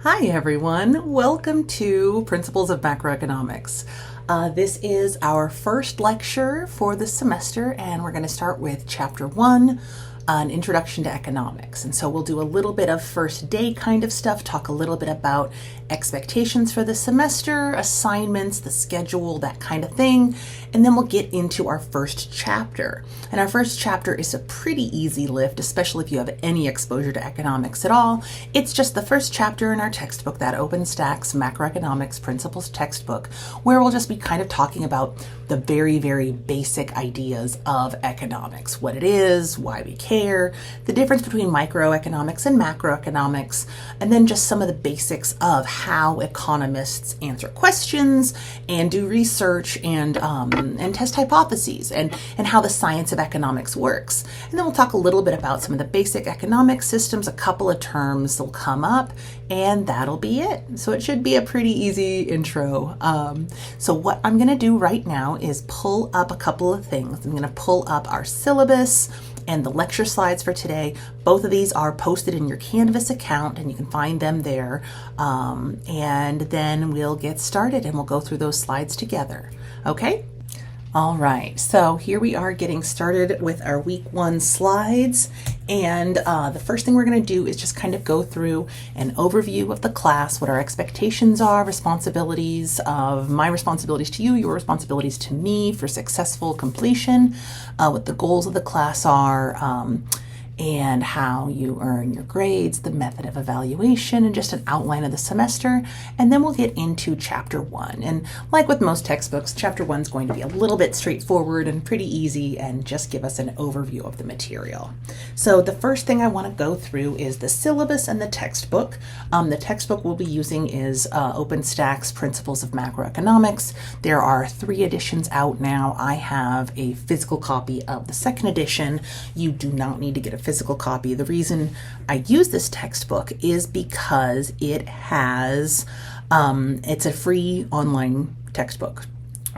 Hi everyone, welcome to Principles of Macroeconomics. This is our first lecture for the semester and we're going to start with Chapter 1, an introduction to economics. And so we'll do a little bit of first day kind of stuff, talk a little bit about expectations for the semester, assignments, the schedule, that kind of thing. And then we'll get into our first chapter. And our first chapter is a pretty easy lift, especially if you have any exposure to economics at all. It's just the first chapter in our textbook, that OpenStax Macroeconomics Principles textbook, where we'll just be kind of talking about the very, very basic ideas of economics, what it is, why we care, the difference between microeconomics and macroeconomics, and then just some of the basics of how economists answer questions and do research and test hypotheses and how the science of economics works. And then we'll talk a little bit about some of the basic economic systems, a couple of terms will come up, and that'll be it. So it should be a pretty easy intro. So what I'm going to do right now is pull up a couple of things. I'm going to pull up our syllabus and the lecture slides for today. Both of these are posted in your Canvas account and you can find them there. And then we'll get started and we'll go through those slides together. Okay? All right, so here we are getting started with our week 1 slides. And the first thing we're going to do is just kind of go through an overview of the class, what our expectations are, responsibilities of my responsibilities to you, your responsibilities to me for successful completion, what the goals of the class are, and how you earn your grades, the method of evaluation, and just an outline of the semester. And then we'll get into Chapter 1. And like with most textbooks, Chapter 1 is going to be a little bit straightforward and pretty easy and just give us an overview of the material. So the first thing I want to go through is the syllabus and the textbook. The textbook we'll be using is OpenStax Principles of Macroeconomics. There are 3 editions out now. I have a physical copy of the 2nd edition. You do not need to get a physical copy. The reason I use this textbook is because it has, it's a free online textbook.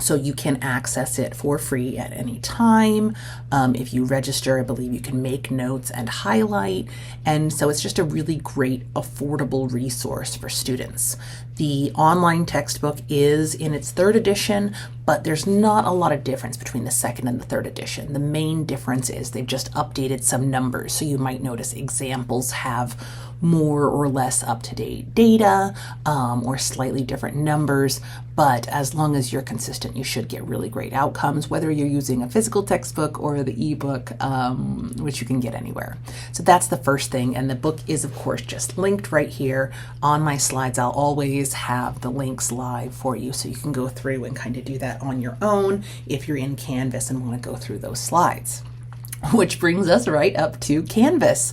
So you can access it for free at any time. If you register, I believe you can make notes and highlight. And so it's just a really great, affordable resource for students. The online textbook is in its 3rd edition, but there's not a lot of difference between the 2nd and the 3rd edition. The main difference is they've just updated some numbers. So you might notice examples have more or less up-to-date data or slightly different numbers, but as long as you're consistent, you should get really great outcomes, whether you're using a physical textbook or the ebook, which you can get anywhere. So that's the first thing, and the book is, of course, just linked right here on my slides. I'll always have the links live for you, so you can go through and kind of do that on your own if you're in Canvas and want to go through those slides. Which brings us right up to Canvas.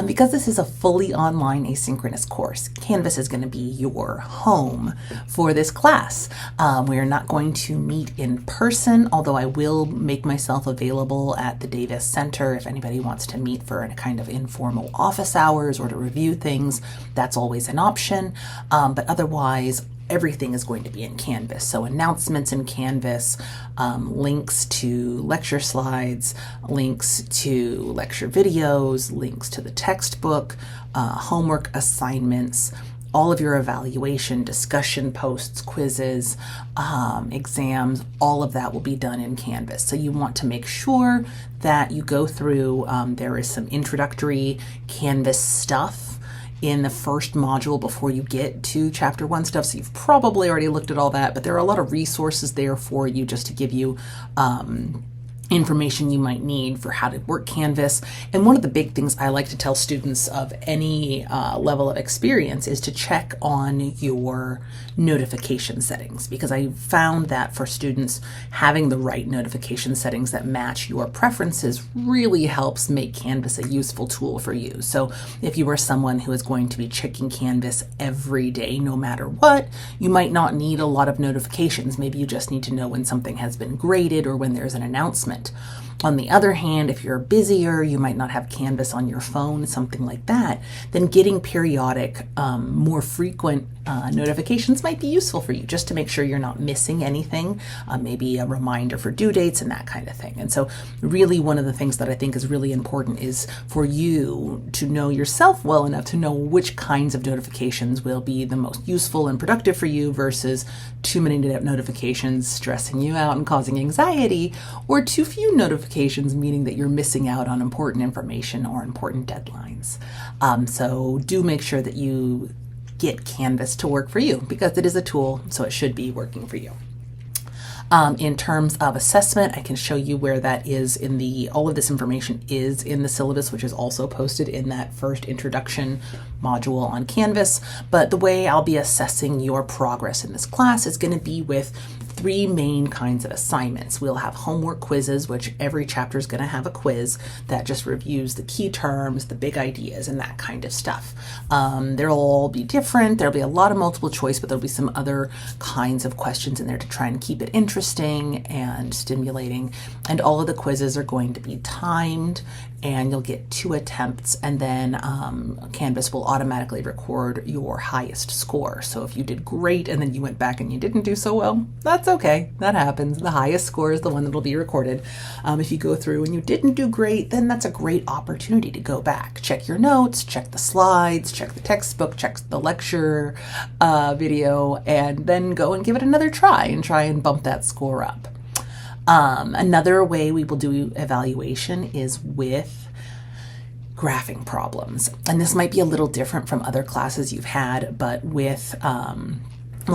Because this is a fully online asynchronous course, Canvas is going to be your home for this class. We are not going to meet in person, although I will make myself available at the Davis Center if anybody wants to meet for a kind of informal office hours or to review things. That's always an option. But otherwise, everything is going to be in Canvas. So announcements in Canvas, links to lecture slides, links to lecture videos, links to the textbook, homework assignments, all of your evaluation, discussion posts, quizzes, exams, all of that will be done in Canvas. So you want to make sure that you go through, there is some introductory Canvas stuff in the first module before you get to Chapter 1 stuff. So you've probably already looked at all that, but there are a lot of resources there for you just to give you information you might need for how to work Canvas. And one of the big things I like to tell students of any level of experience is to check on your notification settings, because I found that for students, having the right notification settings that match your preferences really helps make Canvas a useful tool for you. So if you are someone who is going to be checking Canvas every day, no matter what, you might not need a lot of notifications. Maybe you just need to know when something has been graded or when there's an announcement. On the other hand, if you're busier, you might not have Canvas on your phone, something like that, then getting periodic, more frequent notifications might be useful for you, just to make sure you're not missing anything, maybe a reminder for due dates and that kind of thing. And so really one of the things that I think is really important is for you to know yourself well enough to know which kinds of notifications will be the most useful and productive for you versus too many notifications stressing you out and causing anxiety, or too few notifications meaning that you're missing out on important information or important deadlines. So do make sure that you get Canvas to work for you, because it is a tool, so it should be working for you. In terms of assessment, I can show you where that is all of this information is in the syllabus, which is also posted in that first introduction module on Canvas. But the way I'll be assessing your progress in this class is going to be with 3 main kinds of assignments. We'll have homework quizzes, which every chapter is going to have a quiz that just reviews the key terms, the big ideas, and that kind of stuff. They'll all be different. There'll be a lot of multiple choice, but there'll be some other kinds of questions in there to try and keep it interesting and stimulating. And all of the quizzes are going to be timed, and you'll get 2 attempts, and then Canvas will automatically record your highest score. So if you did great and then you went back and you didn't do so well, that's okay. That happens. The highest score is the one that'll be recorded. If you go through and you didn't do great, then that's a great opportunity to go back. Check your notes, check the slides, check the textbook, check the lecture video, and then go and give it another try and bump that score up. Another way we will do evaluation is with graphing problems. And this might be a little different from other classes you've had, but with,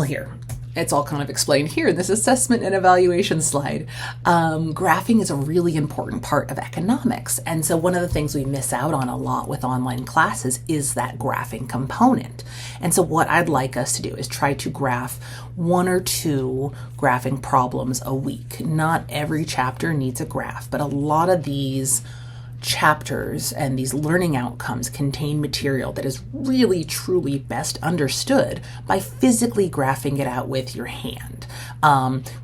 here, it's all kind of explained here in this assessment and evaluation slide. Graphing is a really important part of economics. And so one of the things we miss out on a lot with online classes is that graphing component. And so what I'd like us to do is try to graph 1 or 2 graphing problems a week. Not every chapter needs a graph, but a lot of these chapters and these learning outcomes contain material that is really truly best understood by physically graphing it out with your hand.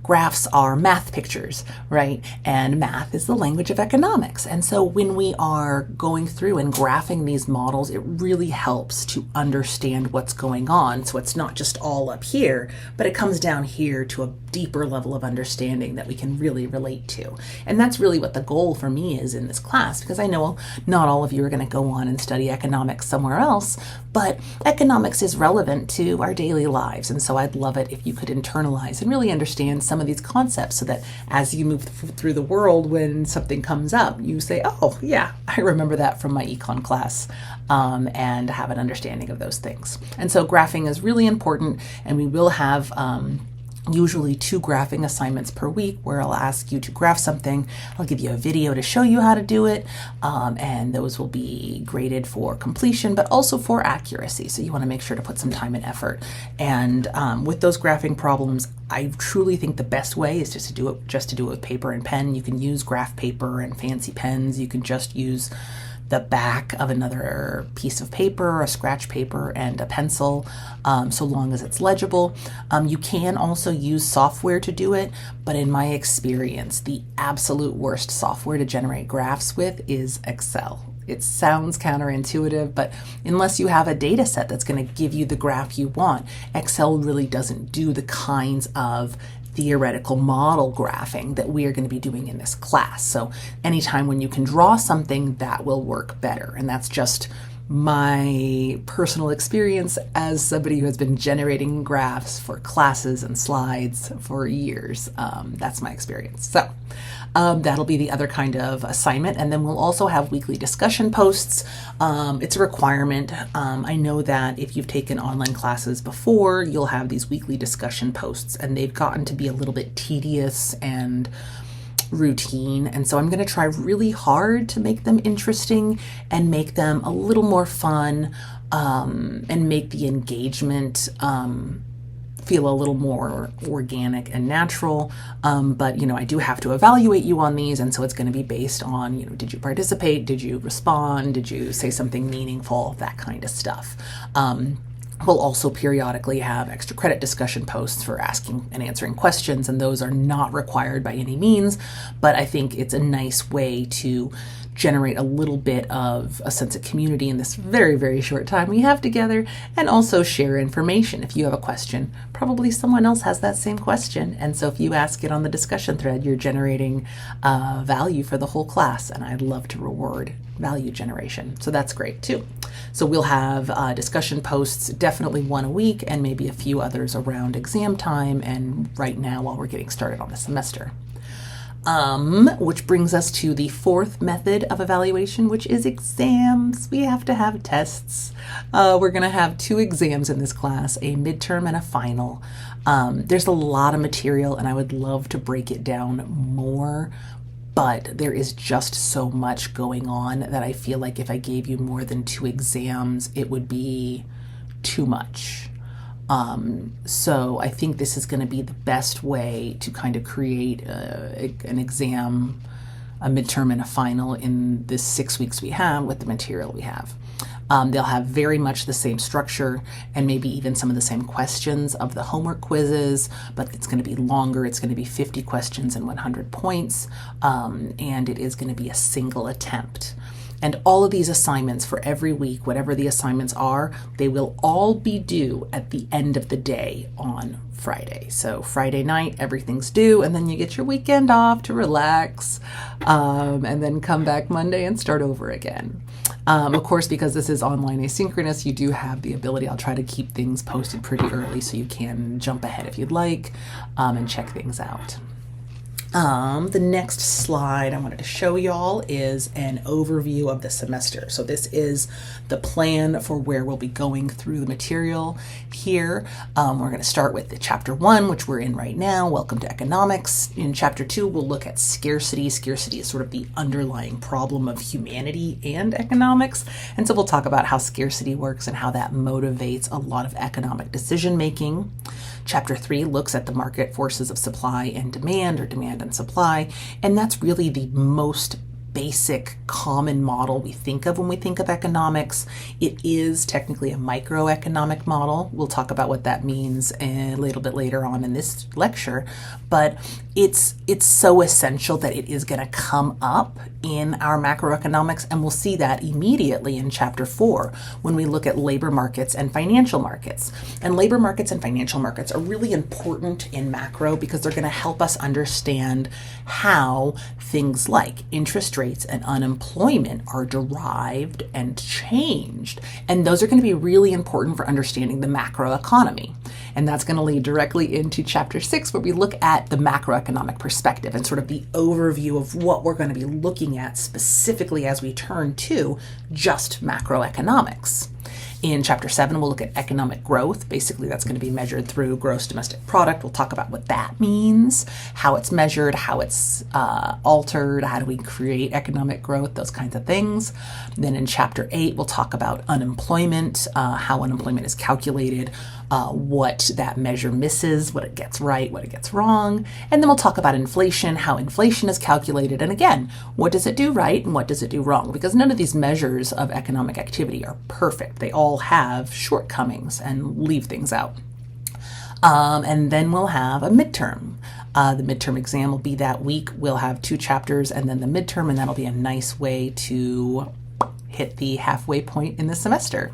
Graphs are math pictures, right? And math is the language of economics. And so when we are going through and graphing these models, it really helps to understand what's going on. So it's not just all up here, but it comes down here to a deeper level of understanding that we can really relate to. And that's really what the goal for me is in this class, because I know not all of you are going to go on and study economics somewhere else, but economics is relevant to our daily lives. And so I'd love it if you could internalize and really understand some of these concepts so that as you move through the world, when something comes up, you say, oh yeah, I remember that from my econ class, and have an understanding of those things. And so graphing is really important, and we will have usually 2 graphing assignments per week where I'll ask you to graph something. I'll give you a video to show you how to do it, and those will be graded for completion, but also for accuracy. So you want to make sure to put some time and effort. And with those graphing problems, I truly think the best way is just to do it with paper and pen. You can use graph paper and fancy pens. You can just use the back of another piece of paper, a scratch paper, and a pencil, so long as it's legible. You can also use software to do it, but in my experience, the absolute worst software to generate graphs with is Excel. It sounds counterintuitive, but unless you have a data set that's going to give you the graph you want, Excel really doesn't do the kinds of theoretical model graphing that we are going to be doing in this class. So anytime when you can draw something, that will work better. And that's just my personal experience as somebody who has been generating graphs for classes and slides for years. That's my experience. So that'll be the other kind of assignment. And then we'll also have weekly discussion posts. It's a requirement. I know that if you've taken online classes before, you'll have these weekly discussion posts, and they've gotten to be a little bit tedious and routine. And so I'm going to try really hard to make them interesting and make them a little more fun, and make the engagement feel a little more organic and natural. But, I do have to evaluate you on these. And so it's going to be based on, did you participate? Did you respond? Did you say something meaningful? That kind of stuff. We'll also periodically have extra credit discussion posts for asking and answering questions, and those are not required by any means, but I think it's a nice way to generate a little bit of a sense of community in this very, very short time we have together, and also share information. If you have a question, probably someone else has that same question, and so if you ask it on the discussion thread, you're generating value for the whole class, and I'd love to reward value generation. So that's great too. So we'll have discussion posts, definitely one a week, and maybe a few others around exam time and right now while we're getting started on the semester. Which brings us to the fourth method of evaluation, which is exams. We have to have tests. We're going to have 2 exams in this class, a midterm and a final. There's a lot of material, and I would love to break it down more, but there is just so much going on that I feel like if I gave you more than 2 exams, it would be too much. So I think this is going to be the best way to kind of create an exam, a midterm, and a final in this 6 weeks we have with the material we have. They'll have very much the same structure and maybe even some of the same questions of the homework quizzes, but it's going to be longer. It's going to be 50 questions and 100 points, and it is going to be a single attempt. And all of these assignments for every week, whatever the assignments are, they will all be due at the end of the day on Friday. So Friday night, everything's due, and then you get your weekend off to relax, and then come back Monday and start over again. Of course, because this is online asynchronous, you do have the ability, I'll try to keep things posted pretty early so you can jump ahead if you'd like, and check things out. The next slide I wanted to show y'all is an overview of the semester. So this is the plan for where we'll be going through the material here. We're going to start with the chapter 1, which we're in right now. Welcome to economics. In chapter 2, we'll look at scarcity. Scarcity is sort of the underlying problem of humanity and economics. And so we'll talk about how scarcity works and how that motivates a lot of economic decision making. Chapter 3 looks at the market forces of supply and demand, or demand and supply, and that's really the most basic common model we think of when we think of economics. It is technically a microeconomic model. We'll talk about what that means a little bit later on in this lecture, but it's so essential that it is going to come up in our macroeconomics, and we'll see that immediately in chapter 4 when we look at labor markets and financial markets. And labor markets and financial markets are really important in macro because they're going to help us understand how things like interest rates and unemployment are derived and changed. And those are going to be really important for understanding the macroeconomy. And that's going to lead directly into chapter 6, where we look at the macroeconomic perspective and sort of the overview of what we're going to be looking at specifically as we turn to just macroeconomics. In chapter 7, we'll look at economic growth. Basically, that's going to be measured through gross domestic product. We'll talk about what that means, how it's measured, how it's altered, how do we create economic growth, those kinds of things. Then in chapter 8, we'll talk about unemployment, how unemployment is calculated, what that measure misses, what it gets right, what it gets wrong. And then we'll talk about inflation, how inflation is calculated. And again, what does it do right and what does it do wrong? Because none of these measures of economic activity are perfect. They all have shortcomings and leave things out. And then we'll have a midterm. The midterm exam will be that week. We'll have 2 chapters and then the midterm, and that'll be a nice way to hit the halfway point in the semester.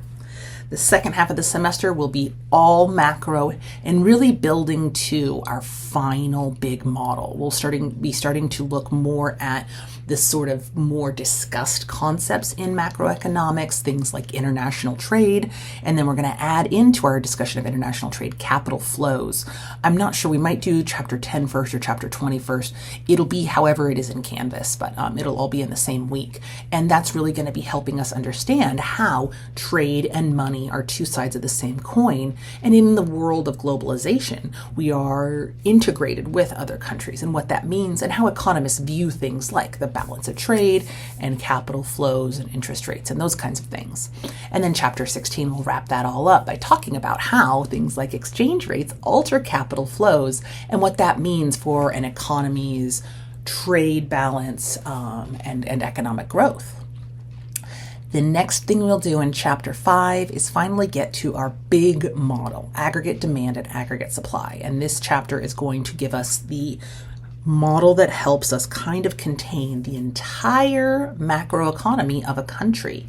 The second half of the semester will be all macro and really building to our final big model. We'll be starting to look more at the sort of more discussed concepts in macroeconomics, things like international trade, and then we're going to add into our discussion of international trade capital flows. I'm not sure, we might do chapter 10 first or chapter 20 first. It'll be however it is in Canvas, but it'll all be in the same week. And that's really going to be helping us understand how trade and money are 2 sides of the same coin. And in the world of globalization, we are integrated with other countries and what that means and how economists view things like the balance of trade and capital flows and interest rates and those kinds of things. And then chapter 16 will wrap that all up by talking about how things like exchange rates alter capital flows and what that means for an economy's trade balance and economic growth. The next thing we'll do in chapter 5 is finally get to our big model, aggregate demand and aggregate supply. And this chapter is going to give us the model that helps us kind of contain the entire macroeconomy of a country.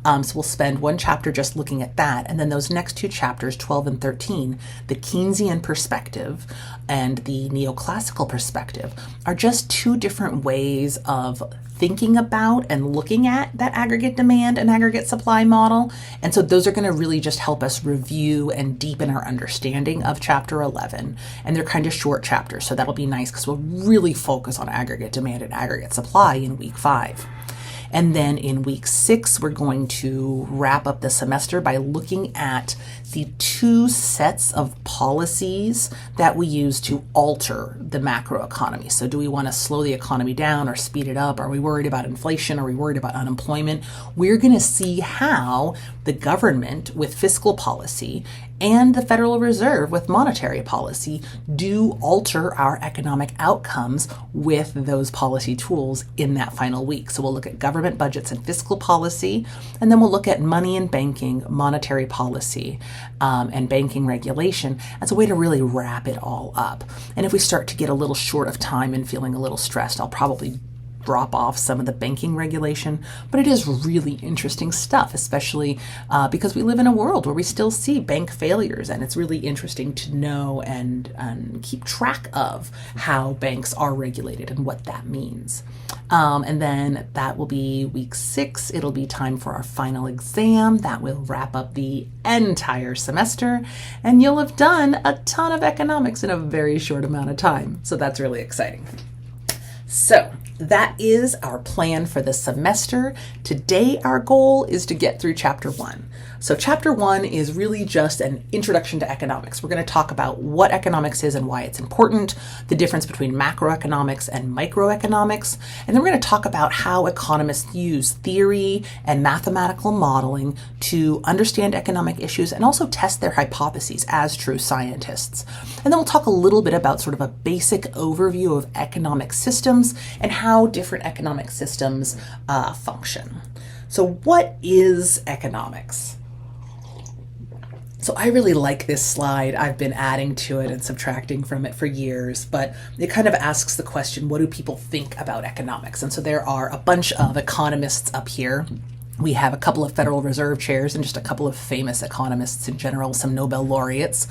So we'll spend one chapter just looking at that, and then those next two chapters, 12 and 13, the Keynesian perspective and the neoclassical perspective, are just two different ways of thinking about and looking at that aggregate demand and aggregate supply model. And so those are going to really just help us review and deepen our understanding of chapter 11. And they're kind of short chapters, so that'll be nice because we'll really focus on aggregate demand and aggregate supply in week 5. And then in week 6, we're going to wrap up the semester by looking at the two sets of policies that we use to alter the macroeconomy. So do we want to slow the economy down or speed it up? Are we worried about inflation? Are we worried about unemployment? We're going to see how the government with fiscal policy and the Federal Reserve with monetary policy do alter our economic outcomes with those policy tools in that final week. So we'll look at government budgets and fiscal policy, and then we'll look at money and banking, monetary policy, and banking regulation as a way to really wrap it all up. And if we start to get a little short of time and feeling a little stressed, I'll probably drop off some of the banking regulation, but it is really interesting stuff, especially because we live in a world where we still see bank failures, and it's really interesting to know and keep track of how banks are regulated and what that means. And then that will be week 6. It'll be time for our final exam. That will wrap up the entire semester, and you'll have done a ton of economics in a very short amount of time. So that's really exciting. So that is our plan for the semester. Today, our goal is to get through chapter 1. So chapter 1 is really just an introduction to economics. We're going to talk about what economics is and why it's important, the difference between macroeconomics and microeconomics, and then we're going to talk about how economists use theory and mathematical modeling to understand economic issues and also test their hypotheses as true scientists. And then we'll talk a little bit about sort of a basic overview of economic systems and how different economic systems function. So what is economics? So I really like this slide. I've been adding to it and subtracting from it for years, but it kind of asks the question, what do people think about economics? And so there are a bunch of economists up here. We have a couple of Federal Reserve chairs and just a couple of famous economists in general, some Nobel laureates.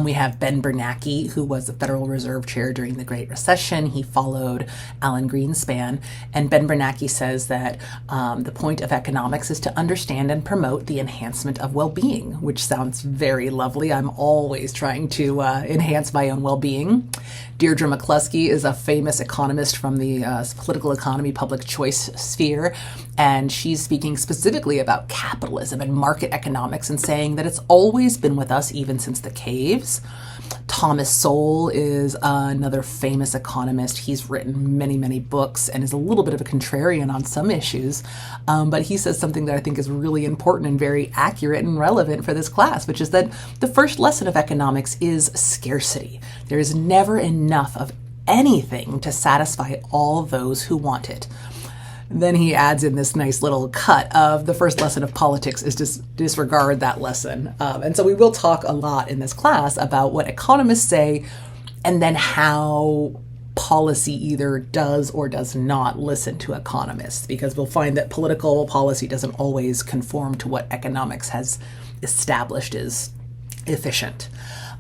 We have Ben Bernanke, who was the Federal Reserve Chair during the Great Recession. He followed Alan Greenspan. And Ben Bernanke says that the point of economics is to understand and promote the enhancement of well-being, which sounds very lovely. I'm always trying to enhance my own well-being. Deirdre McCluskey is a famous economist from the political economy, public choice sphere, and she's speaking specifically about capitalism and market economics and saying that it's always been with us even since the caves. Thomas Sowell is another famous economist. He's written many, many books and is a little bit of a contrarian on some issues, but he says something that I think is really important and very accurate and relevant for this class, which is that the first lesson of economics is scarcity. There is never enough of anything to satisfy all those who want it. Then he adds in this nice little cut of the first lesson of politics is to disregard that lesson. And so we will talk a lot in this class about what economists say and then how policy either does or does not listen to economists, because we'll find that political policy doesn't always conform to what economics has established is efficient.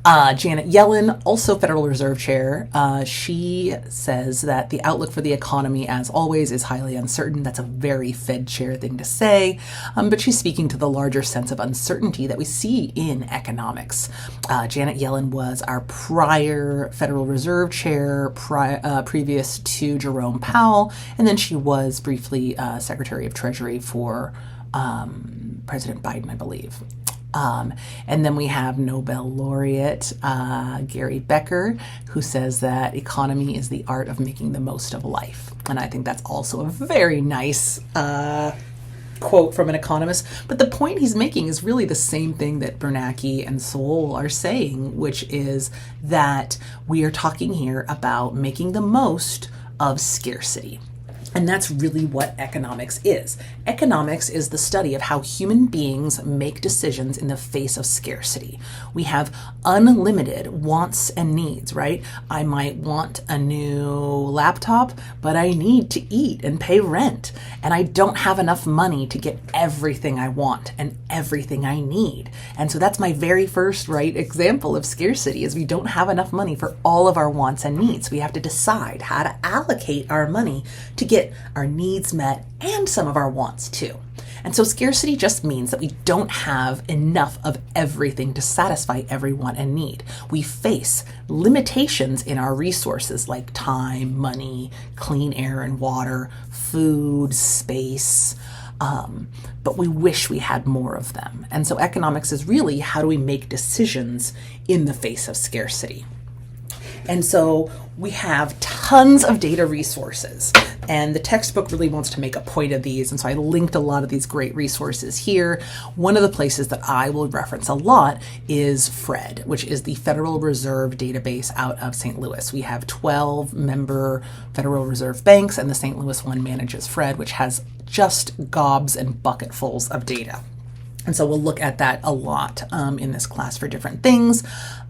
Janet Yellen, also Federal Reserve Chair, she says that the outlook for the economy, as always, is highly uncertain. That's a very Fed Chair thing to say, but she's speaking to the larger sense of uncertainty that we see in economics. Janet Yellen was our prior Federal Reserve Chair previous to Jerome Powell, and then she was briefly Secretary of Treasury for President Biden, I believe. And then we have Nobel laureate Gary Becker, who says that economy is the art of making the most of life. And I think that's also a very nice quote from an economist. But the point he's making is really the same thing that Bernanke and Sowell are saying, which is that we are talking here about making the most of scarcity. And that's really what economics is. Economics is the study of how human beings make decisions in the face of scarcity. We have unlimited wants and needs, right? I might want a new laptop, but I need to eat and pay rent. And I don't have enough money to get everything I want and everything I need. And so that's my very first, right, example of scarcity is we don't have enough money for all of our wants and needs. We have to decide how to allocate our money to get our needs met and some of our wants too. And so scarcity just means that we don't have enough of everything to satisfy every want and need. We face limitations in our resources like time, money, clean air and water, food, space, but we wish we had more of them. And so economics is really how do we make decisions in the face of scarcity. And so we have tons of data resources, and the textbook really wants to make a point of these. And so I linked a lot of these great resources here. One of the places that I will reference a lot is FRED, which is the Federal Reserve database out of St. Louis. We have 12 member Federal Reserve banks, and the St. Louis one manages FRED, which has just gobs and bucketfuls of data. And so we'll look at that a lot in this class for different things.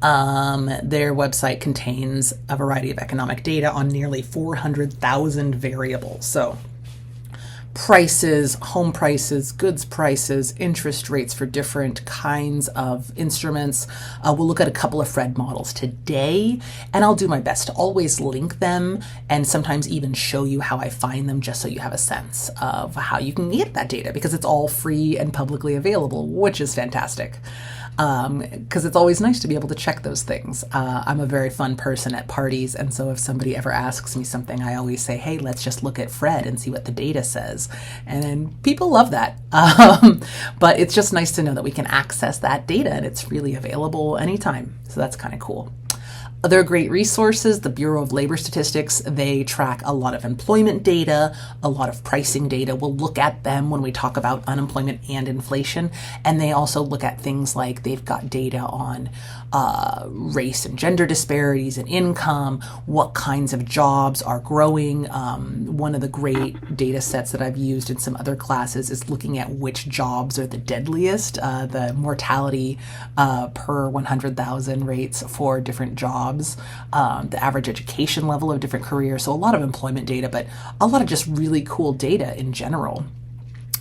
Their website contains a variety of economic data on nearly 400,000 variables. So prices, home prices, goods prices, interest rates for different kinds of instruments. We'll look at a couple of FRED models today, and I'll do my best to always link them and sometimes even show you how I find them just so you have a sense of how you can get that data because it's all free and publicly available, which is fantastic. Because it's always nice to be able to check those things. I'm a very fun person at parties, and so if somebody ever asks me something, I always say, hey, let's just look at FRED and see what the data says. And people love that. But it's just nice to know that we can access that data and it's really available anytime. So that's kind of cool. Other great resources, the Bureau of Labor Statistics, they track a lot of employment data, a lot of pricing data. We'll look at them when we talk about unemployment and inflation. And they also look at things like they've got data on race and gender disparities and income, what kinds of jobs are growing. One of the great data sets that I've used in some other classes is looking at which jobs are the deadliest, the mortality per 100,000 rates for different jobs. The average education level of different careers. So a lot of employment data, but a lot of just really cool data in general.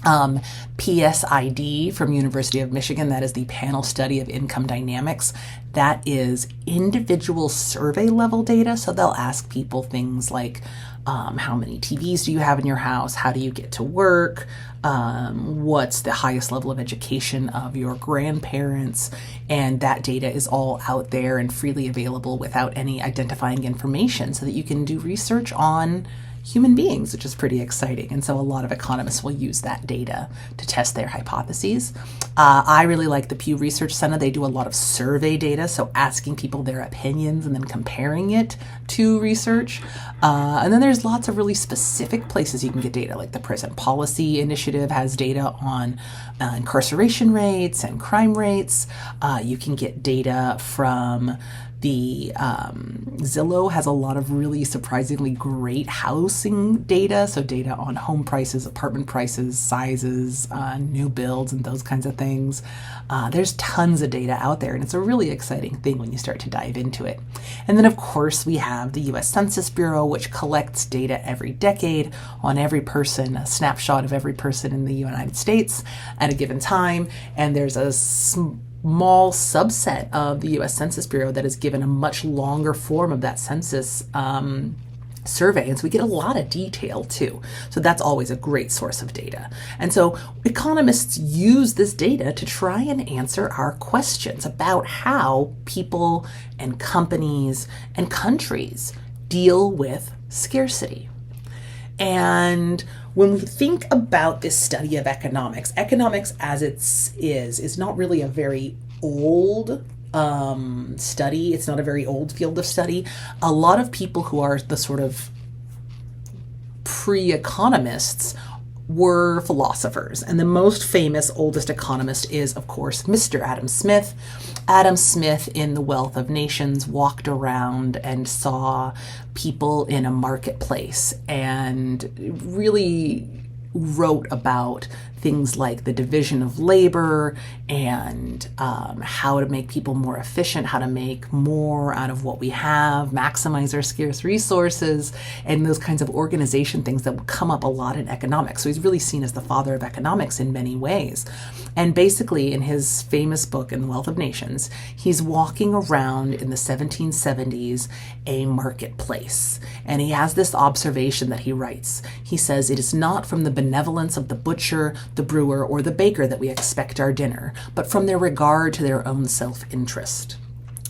PSID from University of Michigan, that is the Panel Study of Income Dynamics. That is individual survey level data. So they'll ask people things like, how many TVs do you have in your house? How do you get to work? What's the highest level of education of your grandparents? And that data is all out there and freely available without any identifying information so that you can do research on human beings, which is pretty exciting. And so a lot of economists will use that data to test their hypotheses. I really like the Pew Research Center. They do a lot of survey data, so asking people their opinions and then comparing it to research. And then there's lots of really specific places you can get data, like the Prison Policy Initiative has data on incarceration rates and crime rates. You can get data from the Zillow has a lot of really surprisingly great housing data, so data on home prices, apartment prices, sizes, new builds, and those kinds of things. There's tons of data out there, and it's a really exciting thing when you start to dive into it. And then, of course, we have the U.S. Census Bureau, which collects data every decade on every person, a snapshot of every person in the United States at a given time, and there's a small subset of the U.S. Census Bureau that is given a much longer form of that census survey. And so we get a lot of detail too. So that's always a great source of data. And so economists use this data to try and answer our questions about how people and companies and countries deal with scarcity. And when we think about this study of economics, economics as it is not really a very old study. It's not a very old field of study. A lot of people who are the sort of pre-economists were philosophers. And the most famous, oldest economist is, of course, Mr. Adam Smith. Adam Smith, in The Wealth of Nations, walked around and saw people in a marketplace and really wrote about things like the division of labor and how to make people more efficient, how to make more out of what we have, maximize our scarce resources, and those kinds of organization things that will come up a lot in economics. So he's really seen as the father of economics in many ways. And basically, in his famous book, In the Wealth of Nations, he's walking around in the 1770s a marketplace. And he has this observation that he writes. He says, "It is not from the benevolence of the butcher, the brewer, or the baker that we expect our dinner, but from their regard to their own self-interest."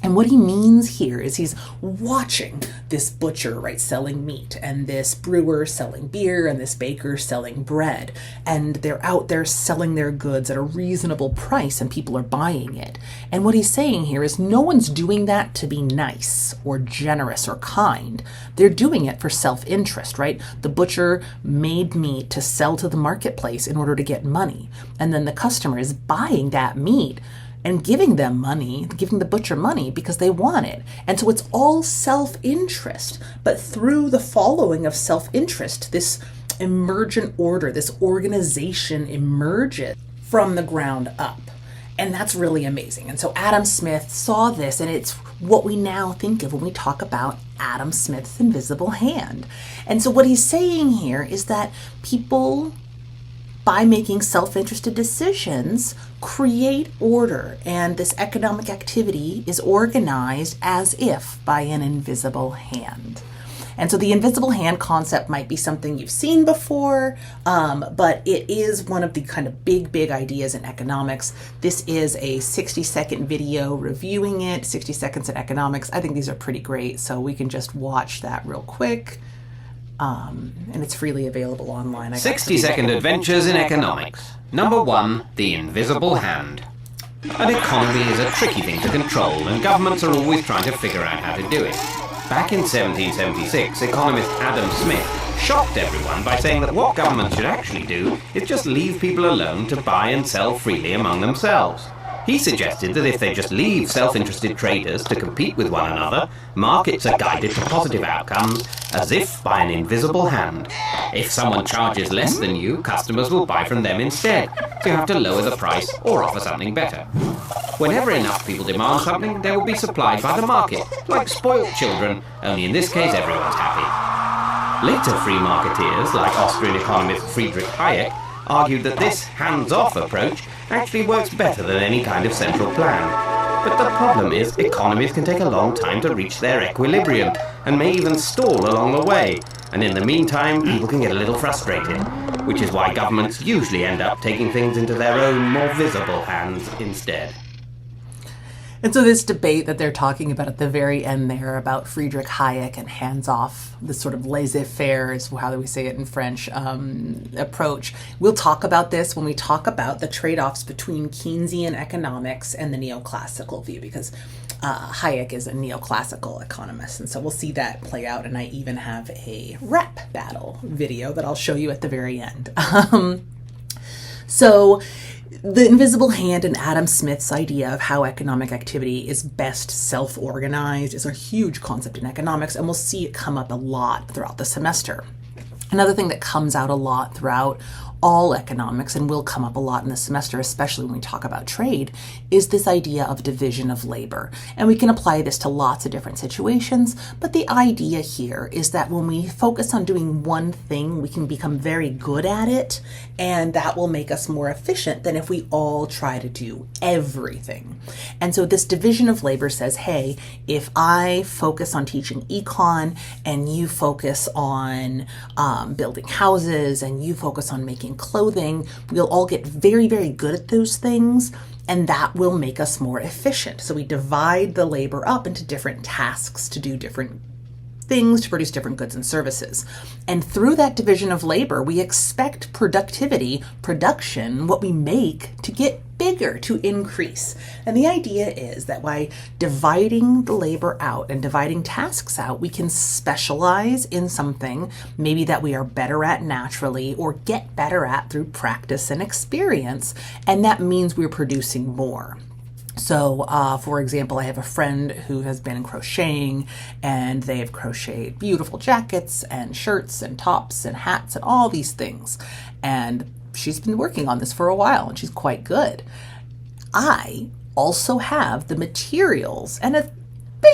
And what he means here is he's watching this butcher, right, selling meat, and this brewer selling beer, and this baker selling bread. And they're out there selling their goods at a reasonable price, and people are buying it. And what he's saying here is no one's doing that to be nice or generous or kind. They're doing it for self-interest, right? The butcher made meat to sell to the marketplace in order to get money. And then the customer is buying that meat and giving them money, giving the butcher money because they want it. And so it's all self-interest. But through the following of self-interest, this emergent order, this organization emerges from the ground up. And that's really amazing. And so Adam Smith saw this, and it's what we now think of when we talk about Adam Smith's invisible hand. And so what he's saying here is that people, by making self-interested decisions, create order, and this economic activity is organized as if by an invisible hand. And so the invisible hand concept might be something you've seen before, but it is one of the kind of big ideas in economics. This is a 60-second video reviewing it, 60 Seconds in Economics. I think these are pretty great, so we can just watch that real quick. And it's freely available online. 60-second adventures in economics. Number 1, the invisible hand. An economy is a tricky thing to control, and governments are always trying to figure out how to do it. Back in 1776, economist Adam Smith shocked everyone by saying that what governments should actually do is just leave people alone to buy and sell freely among themselves. He suggested that if they just leave self-interested traders to compete with one another, markets are guided to positive outcomes as if by an invisible hand. If someone charges less than you, customers will buy from them instead, so you have to lower the price or offer something better. Whenever enough people demand something, they will be supplied by the market, like spoilt children, only in this case everyone's happy. Later free marketeers, like Austrian economist Friedrich Hayek, argued that this hands-off approach actually works better than any kind of central plan. But the problem is economies can take a long time to reach their equilibrium and may even stall along the way. And in the meantime, people can get a little frustrated, which is why governments usually end up taking things into their own more visible hands instead. And so this debate that they're talking about at the very end there about Friedrich Hayek and hands-off, this sort of laissez-faire is how do we say it in French, approach. We'll talk about this when we talk about the trade-offs between Keynesian economics and the neoclassical view, because Hayek is a neoclassical economist. And so we'll see that play out. And I even have a rap battle video that I'll show you at the very end. So the invisible hand and Adam Smith's idea of how economic activity is best self-organized is a huge concept in economics, and we'll see it come up a lot throughout the semester. Another thing that comes out a lot throughout all economics, and will come up a lot in the semester, especially when we talk about trade, is this idea of division of labor. And we can apply this to lots of different situations, but the idea here is that when we focus on doing one thing, we can become very good at it, and that will make us more efficient than if we all try to do everything. And so this division of labor says, hey, if I focus on teaching econ, and you focus on building houses, and you focus on making clothing, we'll all get very good at those things, and that will make us more efficient. So we divide the labor up into different tasks to do different things, to produce different goods and services. And through that division of labor, we expect production, what we make, to get bigger, to increase. And the idea is that by dividing the labor out and dividing tasks out, we can specialize in something maybe that we are better at naturally or get better at through practice and experience. And that means we're producing more. So, for example, I have a friend who has been crocheting, and they have crocheted beautiful jackets and shirts and tops and hats and all these things. And she's been working on this for a while, and she's quite good. I also have the materials and a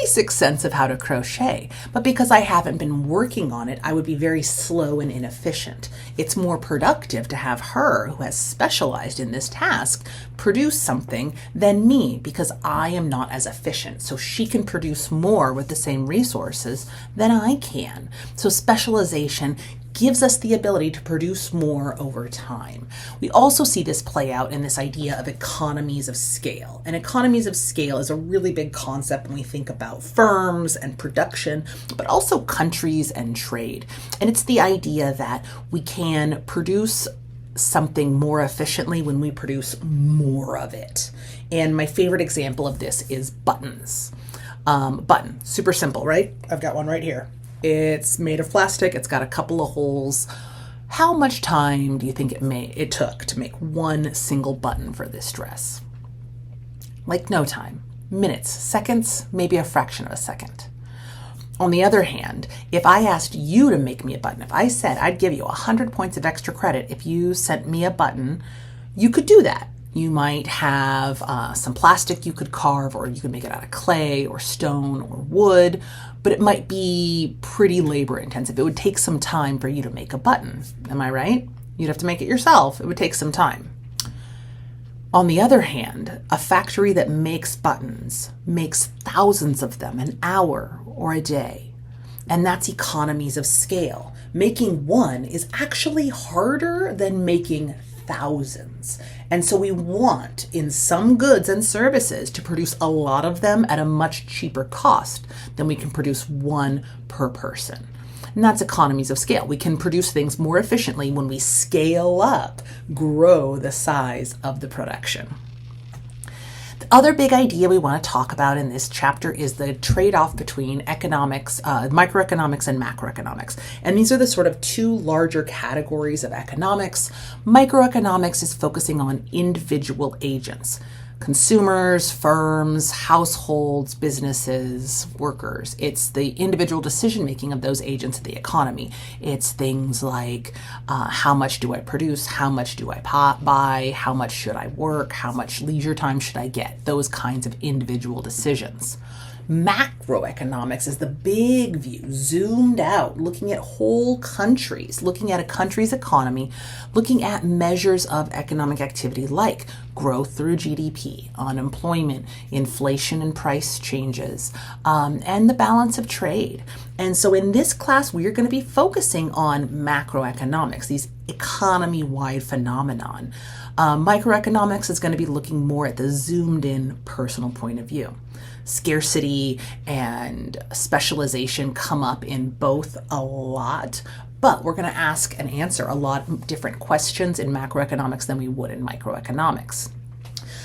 basic sense of how to crochet, but because I haven't been working on it, I would be very slow and inefficient. It's more productive to have her, who has specialized in this task, produce something than me, because I am not as efficient. So she can produce more with the same resources than I can. So specialization gives us the ability to produce more over time. We also see this play out in this idea of economies of scale. And economies of scale is a really big concept when we think about firms and production, but also countries and trade. And it's the idea that we can produce something more efficiently when we produce more of it. And my favorite example of this is buttons. Button, super simple, right? I've got one right here. It's made of plastic. It's got a couple of holes. How much time do you think it took to make one single button for this dress? Like no time. Minutes, seconds, maybe a fraction of a second. On the other hand, if I asked you to make me a button, if I said I'd give you 100 points of extra credit if you sent me a button, you could do that. You might have some plastic you could carve, or you could make it out of clay or stone or wood, but it might be pretty labor intensive. It would take some time for you to make a button. Am I right? You'd have to make it yourself. It would take some time. On the other hand, a factory that makes buttons makes thousands of them an hour or a day. And that's economies of scale. Making one is actually harder than making thousands. And so we want, in some goods and services, to produce a lot of them at a much cheaper cost than we can produce one per person. And that's economies of scale. We can produce things more efficiently when we scale up, grow the size of the production. The other big idea we want to talk about in this chapter is the trade-off between economics, microeconomics and macroeconomics. And these are the sort of two larger categories of economics. Microeconomics is focusing on individual agents. Consumers, firms, households, businesses, workers. It's the individual decision-making of those agents of the economy. It's things like how much do I produce, how much do I buy, how much should I work, how much leisure time should I get, those kinds of individual decisions. Macroeconomics is the big view, zoomed out, looking at whole countries, looking at a country's economy, looking at measures of economic activity like growth through GDP, unemployment, inflation and price changes, and the balance of trade. And so in this class, we are going to be focusing on macroeconomics, these economy-wide phenomenon. Microeconomics is going to be looking more at the zoomed-in personal point of view. Scarcity and specialization come up in both a lot, but we're going to ask and answer a lot of different questions in macroeconomics than we would in microeconomics.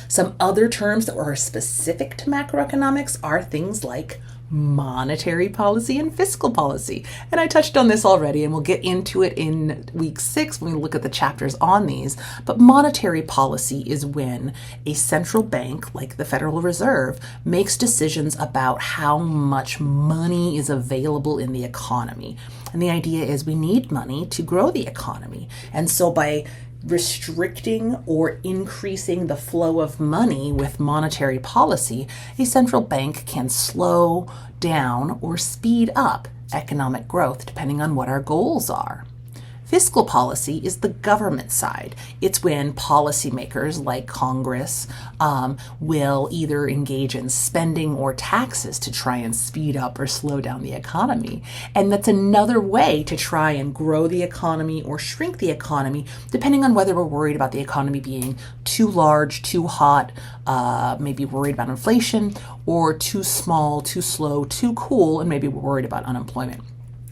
Some other terms that are specific to macroeconomics are things like monetary policy and fiscal policy. And I touched on this already, and we'll get into it in week 6 when we look at the chapters on these. But monetary policy is when a central bank, like the Federal Reserve, makes decisions about how much money is available in the economy. And the idea is we need money to grow the economy. And so by restricting or increasing the flow of money with monetary policy, a central bank can slow down or speed up economic growth depending on what our goals are. Fiscal policy is the government side. It's when policymakers like Congress will either engage in spending or taxes to try and speed up or slow down the economy. And that's another way to try and grow the economy or shrink the economy, depending on whether we're worried about the economy being too large, too hot, maybe worried about inflation, or too small, too slow, too cool, and maybe we're worried about unemployment.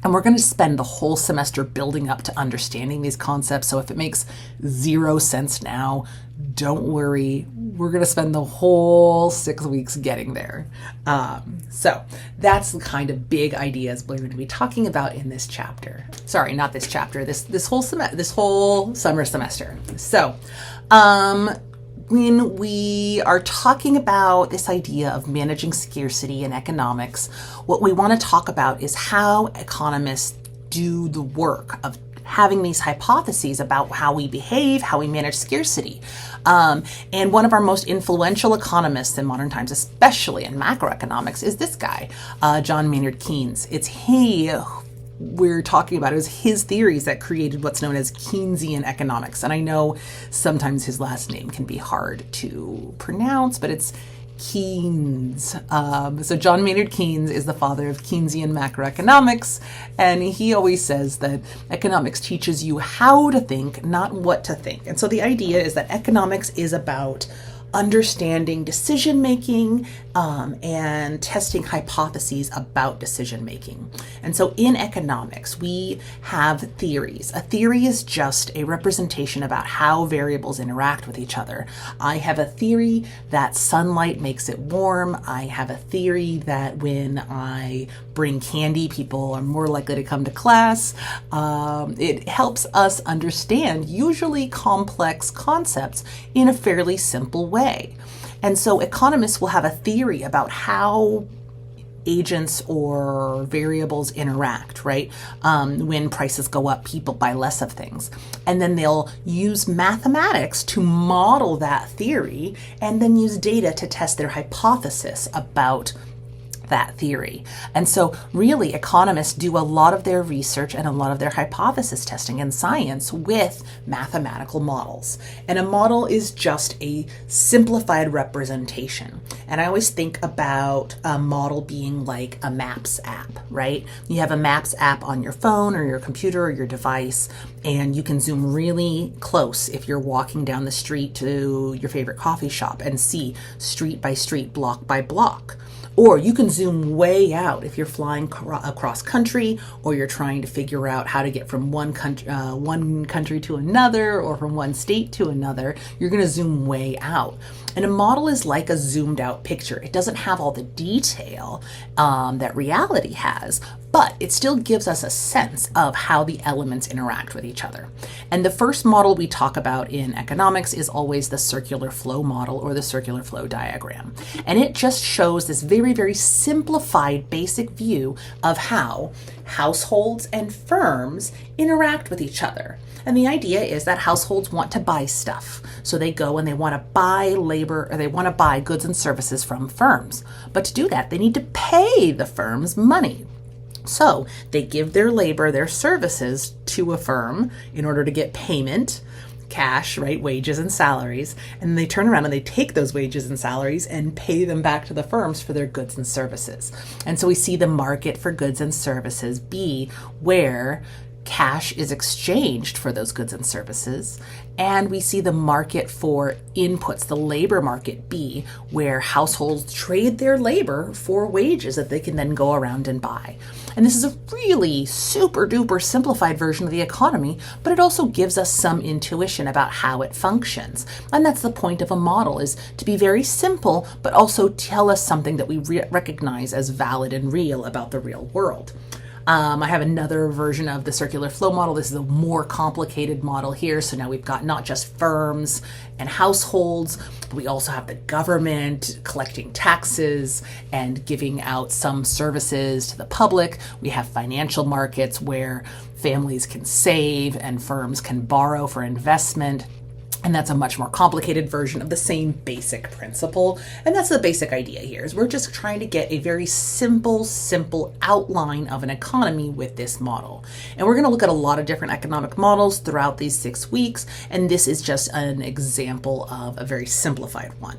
And we're going to spend the whole semester building up to understanding these concepts. So if it makes 0 sense now, don't worry. We're going to spend the whole 6 weeks getting there. So that's the kind of big ideas we're going to be talking about in this chapter. Sorry, not this chapter. This whole summer semester. So, when we are talking about this idea of managing scarcity in economics, what we want to talk about is how economists do the work of having these hypotheses about how we behave, how we manage scarcity. And one of our most influential economists in modern times, especially in macroeconomics, is this guy, John Maynard Keynes. It's he we're talking about. It was his theories that created what's known as Keynesian economics. And I know sometimes his last name can be hard to pronounce, but it's Keynes. So John Maynard Keynes is the father of Keynesian macroeconomics, and he always says that economics teaches you how to think, not what to think. And so the idea is that economics is about understanding decision making and testing hypotheses about decision making. And so in economics, we have theories. A theory is just a representation about how variables interact with each other. I have a theory that sunlight makes it warm. I have a theory that when I bring candy, people are more likely to come to class. It helps us understand usually complex concepts in a fairly simple way. And so economists will have a theory about how agents or variables interact, right? When prices go up, people buy less of things. And then they'll use mathematics to model that theory and then use data to test their hypothesis about that theory. And so really economists do a lot of their research and a lot of their hypothesis testing in science with mathematical models. And a model is just a simplified representation. And I always think about a model being like a Maps app, right? You have a Maps app on your phone or your computer or your device, and you can zoom really close if you're walking down the street to your favorite coffee shop and see street by street, block by block. Or you can zoom way out if you're flying across country, or you're trying to figure out how to get from one country to another, or from one state to another. You're going to zoom way out. And a model is like a zoomed out picture. It doesn't have all the detail that reality has, but it still gives us a sense of how the elements interact with each other. And the first model we talk about in economics is always the circular flow model or the circular flow diagram. And it just shows this very, very simplified basic view of how households and firms interact with each other. And the idea is that households want to buy stuff. So they go and they want to buy labor, or they want to buy goods and services from firms. But to do that, they need to pay the firms money. So they give their labor, their services to a firm in order to get payment, cash, right, wages and salaries, and they turn around and they take those wages and salaries and pay them back to the firms for their goods and services. And so we see the market for goods and services be where cash is exchanged for those goods and services. And we see the market for inputs, the labor market, be where households trade their labor for wages that they can then go around and buy. And this is a really super duper simplified version of the economy, but it also gives us some intuition about how it functions. And that's the point of a model, is to be very simple, but also tell us something that we recognize as valid and real about the real world. I have another version of the circular flow model. This is a more complicated model here. So now we've got not just firms and households, but we also have the government collecting taxes and giving out some services to the public. We have financial markets where families can save and firms can borrow for investment. And that's a much more complicated version of the same basic principle. And that's the basic idea here, is we're just trying to get a very simple outline of an economy with this model. And we're going to look at a lot of different economic models throughout these 6 weeks. And this is just an example of a very simplified one.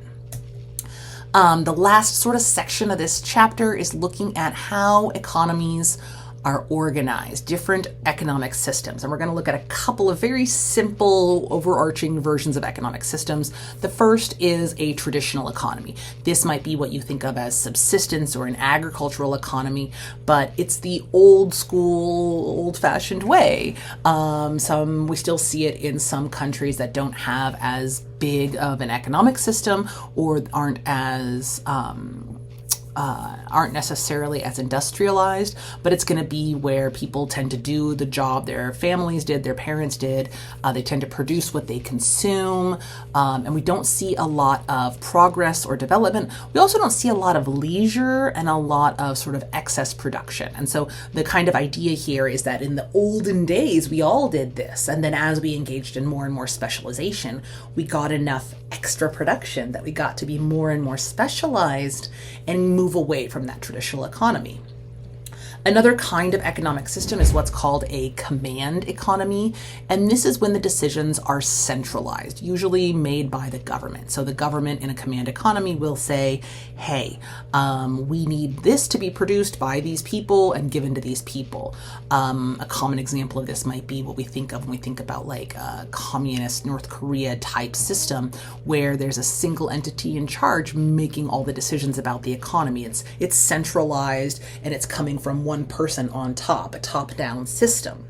The last sort of section of this chapter is looking at how economies are organized, different economic systems. And we're going to look at a couple of very simple overarching versions of economic systems. The first is a traditional economy. This might be what you think of as subsistence or an agricultural economy, but it's the old school, old-fashioned way. We still see it in some countries that don't have as big of an economic system or aren't necessarily as industrialized, but it's going to be where people tend to do the job their families did, their parents did. They tend to produce what they consume, and we don't see a lot of progress or development. We also don't see a lot of leisure and a lot of sort of excess production. And so the kind of idea here is that in the olden days, we all did this. And then as we engaged in more and more specialization, we got enough extra production that we got to be more and more specialized and move away from that traditional economy. Another kind of economic system is what's called a command economy, and this is when the decisions are centralized, usually made by the government. So the government in a command economy will say, hey, we need this to be produced by these people and given to these people. A common example of this might be what we think of when we think about like a communist North Korea type system where there's a single entity in charge making all the decisions about the economy. It's centralized and it's coming from one person on top, a top-down system.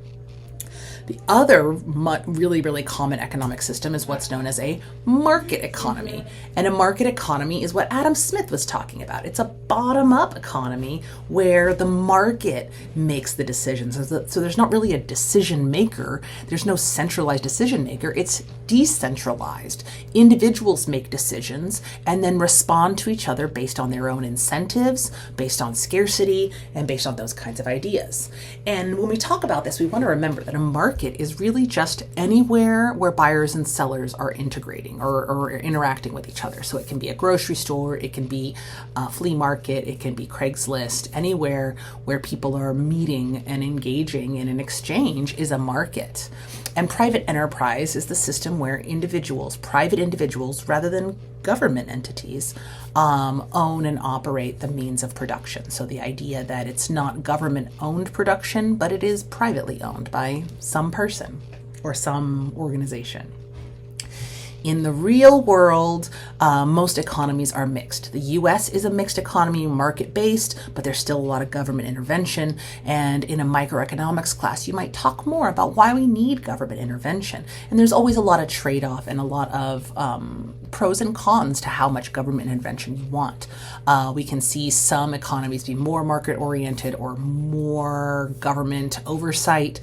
The other really common economic system is what's known as a market economy. And a market economy is what Adam Smith was talking about. It's a bottom-up economy where the market makes the decisions. So there's not really a decision maker. There's no centralized decision maker. It's decentralized. Individuals make decisions and then respond to each other based on their own incentives, based on scarcity, and based on those kinds of ideas. And when we talk about this, we want to remember that a market is really just anywhere where buyers and sellers are integrating or interacting with each other. So it can be a grocery store, it can be a flea market, it can be Craigslist. Anywhere where people are meeting and engaging in an exchange is a market. And private enterprise is the system where private individuals, rather than government entities, own and operate the means of production. So the idea that it's not government-owned production, but it is privately owned by some person or some organization. In the real world, most economies are mixed. The US is a mixed economy, market-based, but there's still a lot of government intervention. And in a microeconomics class, you might talk more about why we need government intervention. And there's always a lot of trade-off and a lot of pros and cons to how much government intervention you want. We can see some economies be more market-oriented or more government oversight.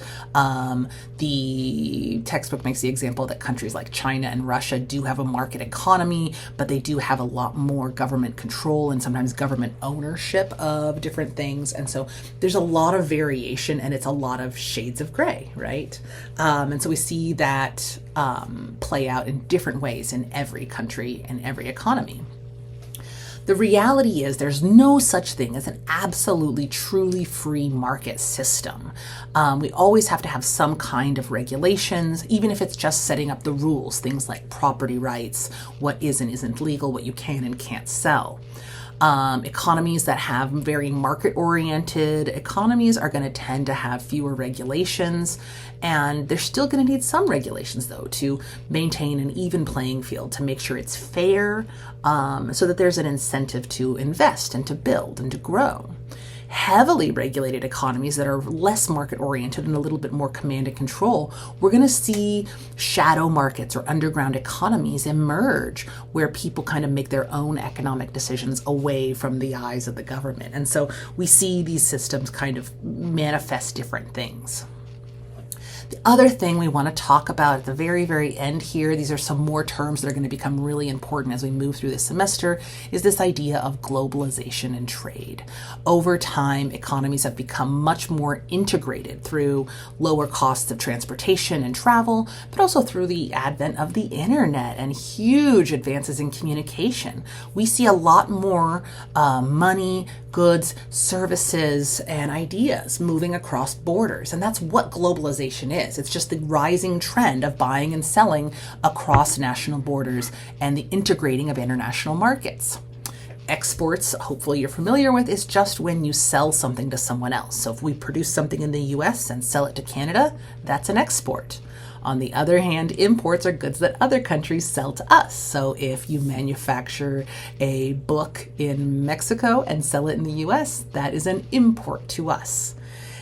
The textbook makes the example that countries like China and Russia do have a market economy, but they do have a lot more government control and sometimes government ownership of different things. And so there's a lot of variation and it's a lot of shades of gray, right? And so we see that play out in different ways in every country and every economy. The reality is there's no such thing as an absolutely truly free market system. We always have to have some kind of regulations, even if it's just setting up the rules, things like property rights, what is and isn't legal, what you can and can't sell. Economies that have very market-oriented economies are going to tend to have fewer regulations, and they're still going to need some regulations, though, to maintain an even playing field, to make sure it's fair, so that there's an incentive to invest and to build and to grow. Heavily regulated economies that are less market-oriented and a little bit more command and control, we're going to see shadow markets or underground economies emerge where people kind of make their own economic decisions away from the eyes of the government. And so we see these systems kind of manifest different things. The other thing we want to talk about at the very, very end here, these are some more terms that are going to become really important as we move through the semester, is this idea of globalization and trade. Over time, economies have become much more integrated through lower costs of transportation and travel, but also through the advent of the internet and huge advances in communication. We see a lot more money, goods, services, and ideas moving across borders. And that's what globalization is. It's just the rising trend of buying and selling across national borders and the integrating of international markets. Exports, hopefully you're familiar with, is just when you sell something to someone else. So if we produce something in the US and sell it to Canada, that's an export. On the other hand, imports are goods that other countries sell to us. So if you manufacture a book in Mexico and sell it in the US, that is an import to us.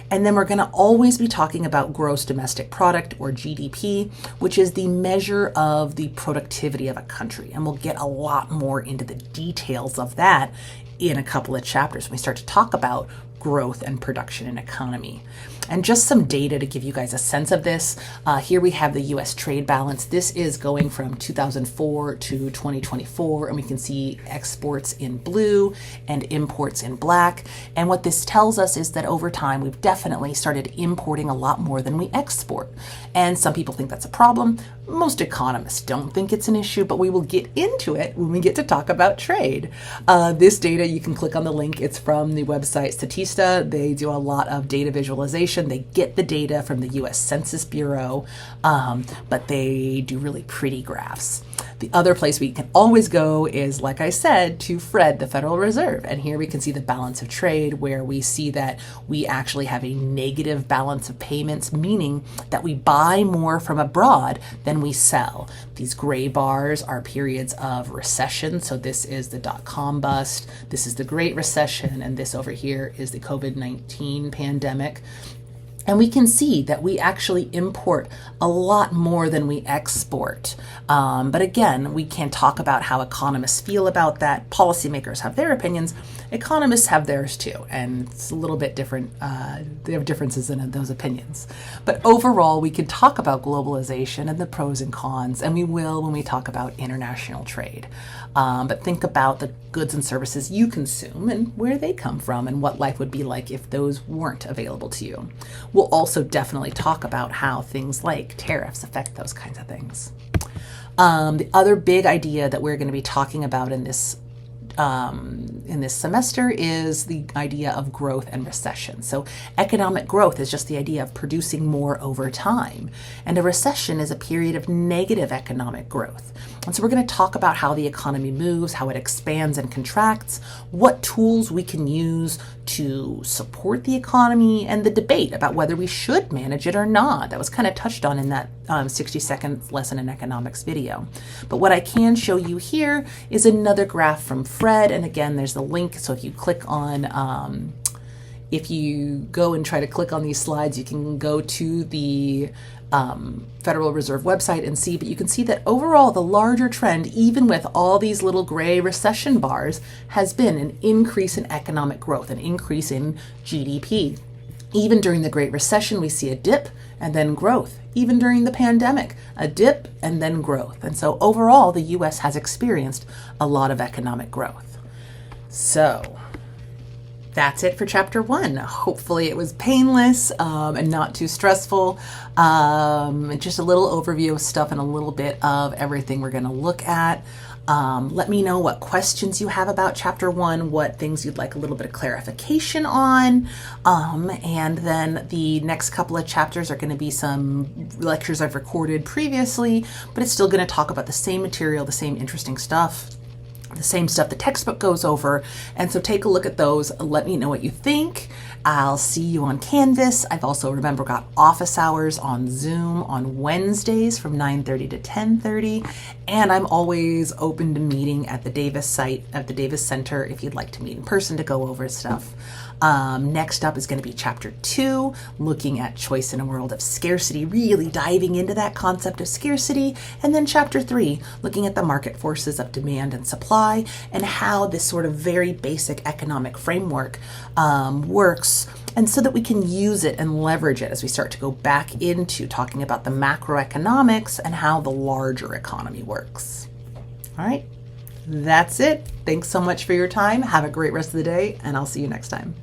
And then we're going to always be talking about gross domestic product, or GDP, which is the measure of the productivity of a country. And we'll get a lot more into the details of that in a couple of chapters when we start to talk about growth and production and economy. And just some data to give you guys a sense of this. Here we have the U.S. trade balance. This is going from 2004 to 2024, and we can see exports in blue and imports in black. And what this tells us is that over time, we've definitely started importing a lot more than we export. And some people think that's a problem. Most economists don't think it's an issue, but we will get into it when we get to talk about trade. This data, you can click on the link. It's from the website Statista. They do a lot of data visualization. They get the data from the U.S. Census Bureau, but they do really pretty graphs. The other place we can always go is, like I said, to Fred, the Federal Reserve. And here we can see the balance of trade, where we see that we actually have a negative balance of payments, meaning that we buy more from abroad than we sell. These gray bars are periods of recession. So this is the dot-com bust, this is the Great Recession, and this over here is the COVID-19 pandemic. And we can see that we actually import a lot more than we export. But again, we can talk about how economists feel about that. Policymakers have their opinions. Economists have theirs too. And it's a little bit different. They have differences in those opinions. But overall, we can talk about globalization and the pros and cons. And we will when we talk about international trade. But think about the goods and services you consume and where they come from and what life would be like if those weren't available to you. We'll also definitely talk about how things like tariffs affect those kinds of things. The other big idea that we're going to be talking about in this semester is the idea of growth and recession. So economic growth is just the idea of producing more over time. And a recession is a period of negative economic growth. And so we're going to talk about how the economy moves, how it expands and contracts, what tools we can use to support the economy, and the debate about whether we should manage it or not. That was kind of touched on in that 60-second lesson in economics video. But what I can show you here is another graph from Fred. And again, there's the link. So if you click on, if you go and try to click on these slides, you can go to the Federal Reserve website and see, but you can see that overall the larger trend, even with all these little gray recession bars, has been an increase in economic growth, an increase in GDP. Even during the Great Recession, we see a dip and then growth. Even during the pandemic, a dip and then growth. And so overall, the US has experienced a lot of economic growth. So that's it for chapter 1. Hopefully it was painless and not too stressful. Just a little overview of stuff and a little bit of everything we're going to look at. Let me know what questions you have about chapter 1, what things you'd like a little bit of clarification on. And then the next couple of chapters are going to be some lectures I've recorded previously, but it's still going to talk about the same material, the same interesting stuff, the same stuff the textbook goes over. And so take a look at those. Let me know what you think. I'll see you on Canvas. I've also, remember, got office hours on Zoom on Wednesdays from 9:30 to 10:30. And I'm always open to meeting at the Davis site, at the Davis Center, if you'd like to meet in person to go over stuff. Next up is going to be chapter 2, looking at choice in a world of scarcity, really diving into that concept of scarcity. And then chapter 3, looking at the market forces of demand and supply. why and how this sort of very basic economic framework works, and so that we can use it and leverage it as we start to go back into talking about the macroeconomics and how the larger economy works. All right, that's it. Thanks so much for your time. Have a great rest of the day, and I'll see you next time.